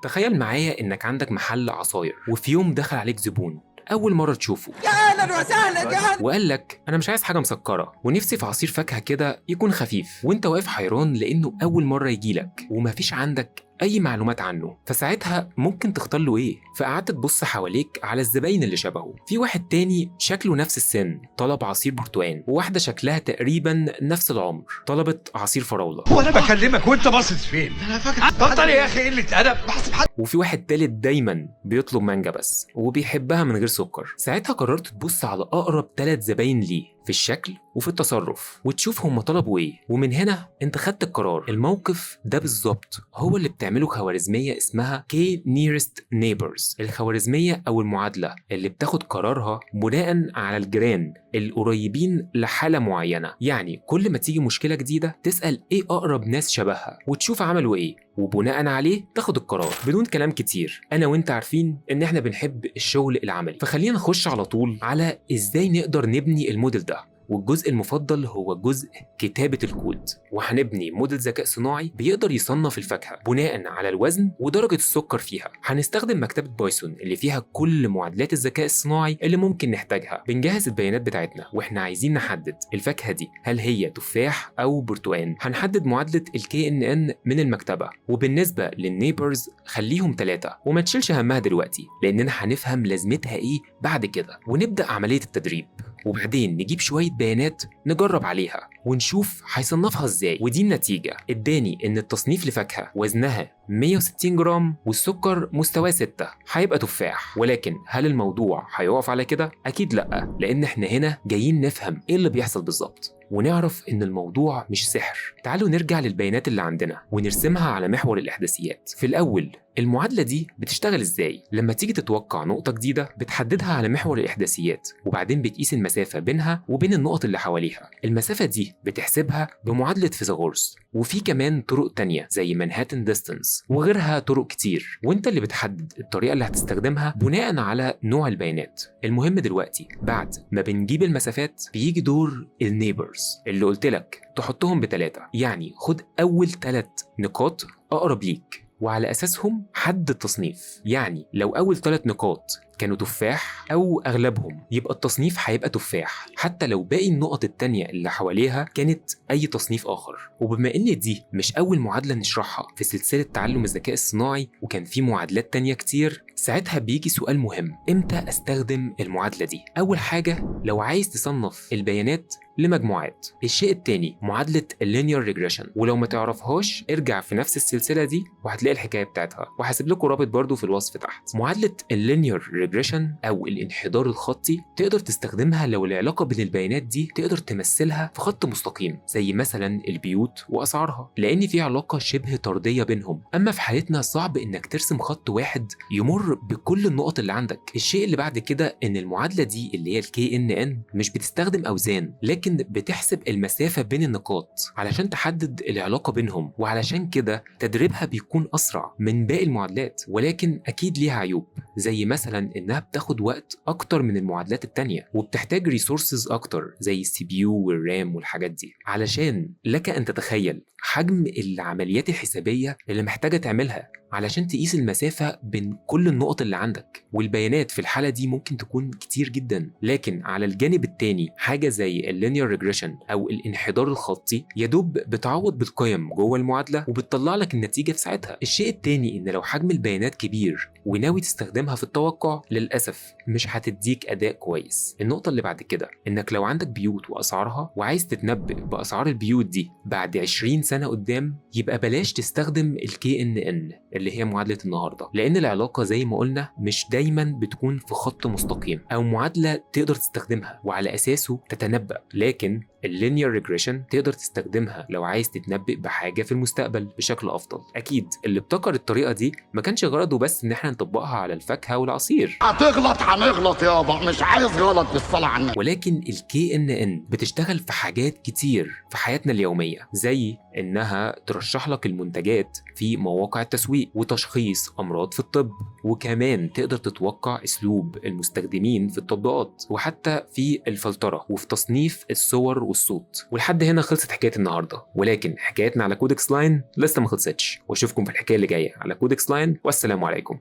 تخيل معايا إنك عندك محل عصاير وفي يوم دخل عليك زبون أول مرة تشوفه يا اهلا وسهلا يا أهلاً. وقال لك أنا مش عايز حاجة مسكرة ونفسي في عصير فاكهة كده يكون خفيف، وأنت واقف حيران لأنه أول مرة يجيلك ومفيش عندك أي معلومات عنه. فساعتها ممكن تختار له إيه؟ فقعدت تبص حواليك على الزباين اللي شبهه. في واحد تاني شكله نفس السن طلب عصير برتقان، وواحدة شكلها تقريبا نفس العمر طلبت عصير فراولة. هو انا بكلمك وانت باصص فين؟ انا فاكر بطل يا اخي قله ادب. بحسب حد. وفي واحد تالت دايما بيطلب مانجا بس وبيحبها من غير سكر. ساعتها قررت تبص على أقرب 3 زباين ليه في الشكل وفي التصرف وتشوف هم طلبوا ايه، ومن هنا انت خدت القرار. الموقف ده بالظبط هو اللي بتعمله خوارزمية اسمها K Nearest Neighbors، الخوارزمية او المعادلة اللي بتاخد قرارها بناء على الجيران القريبين لحالة معينة. يعني كل ما تيجي مشكلة جديدة تسأل ايه اقرب ناس شبهها وتشوف عملوا ايه، وبناء عليه تاخد القرار. بدون كلام كتير، انا وانت عارفين ان احنا بنحب الشغل العملي، فخلينا نخش على طول على ازاي نقدر نبني الموديل ده. والجزء المفضل هو جزء كتابة الكود، وهنبني موديل ذكاء صناعي بيقدر يصنف الفاكهة بناء على الوزن ودرجة السكر فيها. هنستخدم مكتبة بايثون اللي فيها كل معادلات الذكاء الصناعي اللي ممكن نحتاجها. بنجهز البيانات بتاعتنا واحنا عايزين نحدد الفاكهة دي هل هي تفاح أو برتقان. هنحدد معادلة ال KNN من المكتبة، وبالنسبة للنيبرز خليهم 3 وما تشيلش همها دلوقتي لأننا هنفهم لازمتها إيه بعد كده، ونبدأ عملية التدريب. وبعدين نجيب شوية بيانات نجرب عليها ونشوف هيصنفها ازاي. ودي النتيجة اداني ان التصنيف لفاكهة وزنها 160 جرام والسكر مستواه 6 هيبقى تفاح. ولكن هل الموضوع هيقف على كده؟ اكيد لا، لان احنا هنا جايين نفهم ايه اللي بيحصل بالظبط ونعرف ان الموضوع مش سحر. تعالوا نرجع للبيانات اللي عندنا ونرسمها على محور الاحداثيات. في الاول المعادلة دي بتشتغل ازاي؟ لما تيجي تتوقع نقطة جديدة بتحددها على محور الإحداثيات، وبعدين بتقيس المسافة بينها وبين النقط اللي حواليها. المسافة دي بتحسبها بمعادلة فيثاغورس، وفي كمان طرق تانية زي مانهاتن ديستانس وغيرها طرق كتير، وانت اللي بتحدد الطريقة اللي هتستخدمها بناء على نوع البيانات. المهم دلوقتي بعد ما بنجيب المسافات بيجي دور النيبرز اللي قلت لك تحطهم ب3. يعني خد أول 3 نقاط أقرب ليك وعلى أساسهم حد التصنيف. يعني لو أول 3 نقاط كانوا تفاح أو أغلبهم يبقى التصنيف هيبقى تفاح، حتى لو باقي النقط التانية اللي حواليها كانت أي تصنيف آخر. وبما إن دي مش أول معادلة نشرحها في سلسلة تعلم الذكاء الصناعي وكان في معادلات تانية كتير، ساعتها بيجي سؤال مهم: إمتى أستخدم المعادلة دي؟ أول حاجة لو عايز تصنف البيانات لمجموعات. الشيء التاني معادلة اللينير ريجريشن، ولو ما تعرفهاش ارجع في نفس السلسلة دي وهتلاقي الحكاية بتاعتها، وهسيب لكم رابط برضو في الوصف تحت. معادلة اللينير ريجريشن أو الانحدار الخطي تقدر تستخدمها لو العلاقة بين البيانات دي تقدر تمثلها في خط مستقيم زي مثلا البيوت وأسعارها، لأن في علاقة شبه طردية بينهم. أما في حالتنا صعب إنك ترسم خط واحد يمر بكل النقط اللي عندك. الشيء اللي بعد كده إن المعادلة دي اللي هي ال KNN مش بتستخدم أوزان، لكن بتحسب المسافة بين النقاط علشان تحدد العلاقة بينهم، وعلشان كده تدريبها بيكون أسرع من باقي المعادلات. ولكن أكيد ليها عيوب زي مثلا إنها بتاخد وقت أكتر من المعادلات التانية وبتحتاج ريسورسز أكتر زي الCPU والرام والحاجات دي. علشان لك أن تتخيل حجم العمليات الحسابية اللي محتاجة تعملها علشان تقيس المسافة بين كل النقط اللي عندك، والبيانات في الحالة دي ممكن تكون كتير جدا. لكن على الجانب التاني حاجة زي اللينير ريجريشن أو الانحدار الخطي يدوب بتعوض بالقيم جوه المعادلة وبتطلع لك النتيجة في ساعتها. الشيء التاني إن لو حجم البيانات كبير وناوي تستخدمها في التوقع للأسف مش هتديك أداء كويس. النقطة اللي بعد كده إنك لو عندك بيوت وأسعارها وعايز تتنبأ بأسعار البيوت دي بعد 20 سنة قدام، يبقى بلاش تستخدم ال KNN اللي هي معادلة النهاردة، لأن العلاقة زي ما قلنا مش دايما بتكون في خط مستقيم أو معادلة تقدر تستخدمها وعلى أساسه تتنبأ. لكن اللينير ريجريشن تقدر تستخدمها لو عايز تتنبأ بحاجة في المستقبل بشكل أفضل. أكيد اللي ابتكر الطريقة دي ما كانش غرضه بس إن احنا نطبقها على الفاكهة والعصير. هتغلط هنغلط يابا، مش عايز غلط بالصلاة على النبي. ولكن ال KNN بتشتغل في حاجات كتير في حياتنا اليومية، زي إنها ترشح لك المنتجات في مواقع التسويق، التطبيق وتشخيص أمراض في الطب، وكمان تقدر تتوقع أسلوب المستخدمين في التطبيقات وحتى في الفلترة وفي تصنيف الصور والصوت. ولحد هنا خلصت حكاية النهاردة، ولكن حكايتنا على كودكس لاين لسه ما خلصتش، واشوفكم في الحكاية اللي جاية على كودكس لاين، والسلام عليكم.